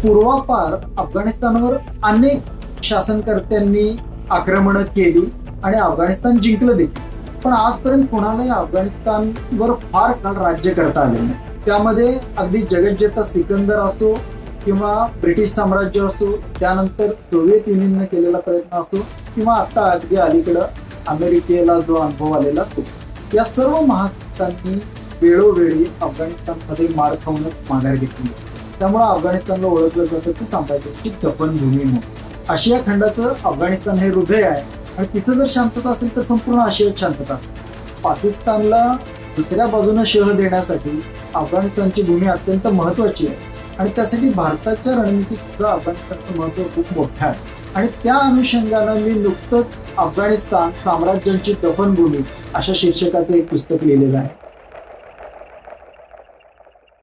पूर्वापार अफगाणिस्तानवर अनेक शासनकर्त्यांनी आक्रमणं केली आणि अफगाणिस्तान जिंकलं देखील, पण आजपर्यंत कोणालाही अफगाणिस्तानवर फार काळ राज्य करता आले नाही. त्यामध्ये अगदी जगज्जेता सिकंदर असो किंवा ब्रिटिश साम्राज्य असो, त्यानंतर सोव्हिएत युनियनने केलेला प्रयत्न असो किंवा आता अगदी अलीकडं अमेरिकेला जो अनुभव आलेला तो, या सर्व महासत्तांनी वेळोवेळी अफगाणिस्तानमध्ये मार खाऊनच माघार घेतली. त्यामुळे अफगाणिस्तानला ओळखलं जातं की साम्राज्याची दफनभूमी म्हणून. आशिया खंडाचं अफगाणिस्तान हे हृदय आहे आणि तिथं जर शांतता असेल तर संपूर्ण आशियात शांतता असते. पाकिस्तानला दुसऱ्या बाजूने शह देण्यासाठी अफगाणिस्तानची भूमी अत्यंत महत्वाची आहे आणि त्यासाठी भारताच्या रणनीतीत सुद्धा अफगाणिस्तानचं महत्व खूप मोठं आहे. आणि त्या अनुषंगानं मी नुकतंच अफगाणिस्तान साम्राज्यांची दफनभूमी अशा शीर्षकाचं एक पुस्तक लिहिलेलं आहे.